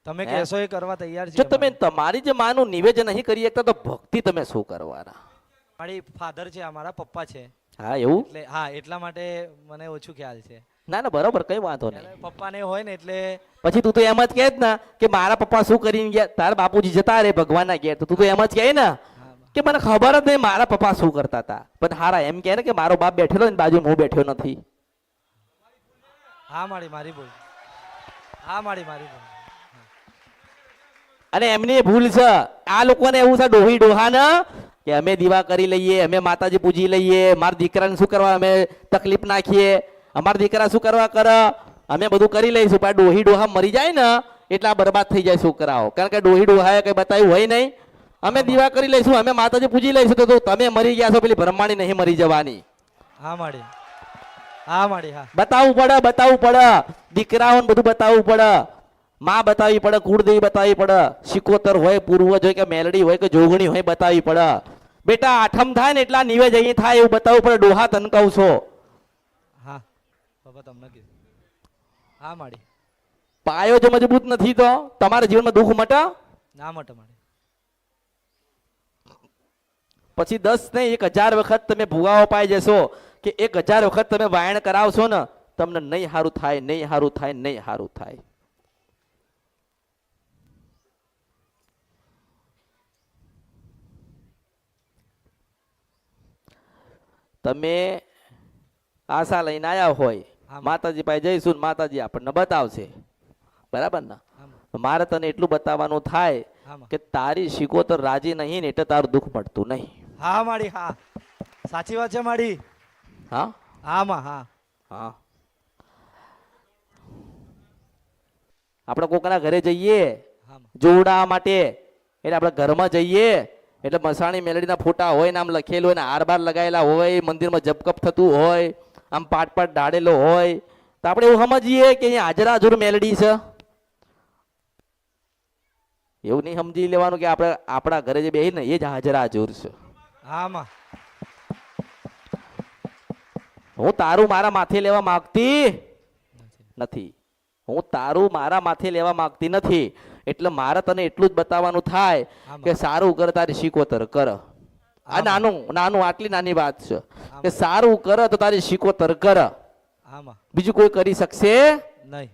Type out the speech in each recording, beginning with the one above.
તમે કહેશો એ કરવા તૈયાર જો છીએ તમે તમારી જે માનું નિવેદન નહીં કરી શકતા તો ભક્તિ તમે શું કરવાના? મારી ફાધર છે, અમારા પપ્પા છે, હા એવું? એટલે હા એટલા માટે મને ઓછું ખ્યાલ છે. ના ના બરોબર, કઈ વાંધો નહીં. પપ્પાને હોય ને એટલે પછી તું તો એમ જ કહે જ ને કે મારા પપ્પા શું કરીને ગયા, તારા બાપુજી જતા રે ભગવાનના ઘેર, તો તું તો એમ જ કહે ને કે મને ખબર જ નહીં મારા પપ્પા શું કરતા હતા. પણ હારા એમ કહે ને કે મારો બાપ બેઠેલો ને બાજુ હું બેઠ્યો નથી. હા મારી ભૂલ. હા મારી ભૂલ. અને એમની ભૂલ છે. આ લોકોને એવું છે ડોહી ડોહા ને કે અમે દીવા કરી લઈએ, અમે માતાજી પૂજી લઈએ, મારા દીકરાને શું કરવા અમે તકલીફ નાખીએ, અમારા દીકરા શું કરવા કરે, અમે બધું કરી લઈશું. પણ ડોહી ડોહા મરી જાય ને એટલે આ બરબાદ થઈ જાય છોકરાઓ. કારણ કે ડોહી ડોહાએ કઈ બતાવ્યું હોય નહીં. અમે દીવા કરી લઈશું, અમે માતાજી પૂજી લઈશું, તો તમે મરી ગયા છો, પેલી બ્રહ્માણી નહીં મરી જવાની. હા માડી. હા બતાવવું પડે. દીકરાઓને બધું બતાવવું પડે. માં બતાવવી પડે, કુળદેવી બતાવવી પડે, શિકોતર હોય, પૂર્વજ હોય કે મેલડી હોય કે જોગણી હોય બતાવવી પડે. બેટા આઠમ થાય ને એટલા નિવેજ અહીં થાય એવું બતાવવું પડે. ડોહા તન કહું છો. હા બાબા તમને કીધું. હા માડી. પાયો જો મજબૂત નથી તો તમારા જીવનમાં દુઃખ મટે ના મટે માડી. પછી 10 નહીં 1000 વખત તમે ભૂવાઓ પાઈ જશો કે 1000 વખત તમે વાયણ કરાવશો ને તમને નહીં સારું થાય, નહીં સારું થાય, નહીં સારું થાય. તમે આશા લઈને આયા હોય, માતાજી પાસે જઈશું, માતાજી આપણને બતાવશે, બરાબર ને? મારે તને એટલું બતાવવાનું થાય કે તારી શિકોતર રાજી નહીં ને એટલે તારું દુઃખ મળતું નહીં. હા માડી. હા સાચી વાત છે માડી. હા હા. આપણે કોકના ઘરે જઈએ જોડા માટે, એટલે આપણે ઘરમાં જઈએ એટલે મસાણી મેલડીના ફોટા હોય ને આમ લખેલું હોય ને હાર બાર લગાવેલા હોય, મંદિરમાં જપકપ થતું હોય, આમ પાટ પાટ ઢાળેલો હોય, તો આપણે એવું સમજીએ કે અહીંયા હાજરા હજુર મેલડી છે. એવું નહીં સમજી લેવાનું કે આપણે આપણા ઘરે જે બેહી ને એ જ હાજરા હજુર છે. હું તારું મારા માથે લેવા માંગતી નથી. હું તારું મારા માથે લેવા માંગતી નથી. એટલે મારે તને એટલું જ બતાવવાનું થાય કે સારું કર, તારી શિકોતર કર. આ નાનું આટલી નાની વાત છે કે સારું કર તો તારી શિકોતર કર. બીજું કોઈ કરી શકશે નહીં.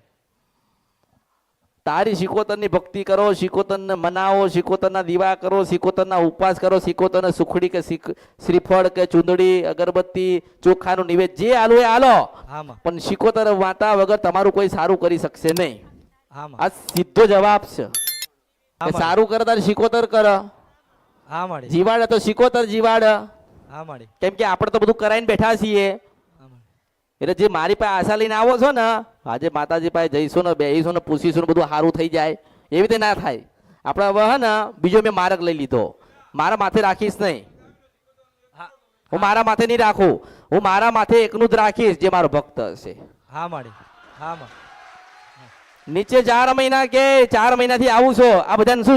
તારી શિકોતરની ભક્તિ કરો, શિકોતરને મનાવો, શિકોતરના દીવા કરો, શિકોતરના ઉપવાસ કરો, શિકોતરને સુખડી કે શ્રીફળ કે ચૂંદડી અગરબત્તી ચોખાનું નિવેદ જે આલો એ આલો, પણ શિકોતર વાતા વગર તમારું કોઈ સારું કરી શકશે નહીં. આ સીધો જવાબ છે. સારું કરે તારે શિકોતર કર, જીવાડ તો શિકોતર જીવાડ. કેમ કે આપણે તો બધું કરાઈને બેઠા છીએ. એટલે જે મારી પાસે આશા લઈને આવો છો ને, આજે માતાજી પાસે જઈશું ને બેહીશું ને પૂછીશું ને બધું સારું થઈ જાય, એવી રીતે ના થાય. આપણે હવે હે ને બીજો મેં માર્ગ લઈ લીધો. મારા માથે રાખીશ નહીં, હું મારા માથે નહીં રાખું, હું મારા માથે એકનું જ રાખીશ જે મારો ભક્ત હશે. નીચે 4 મહિના કે 4 મહિનાથી આવું છો, આ બધાને શું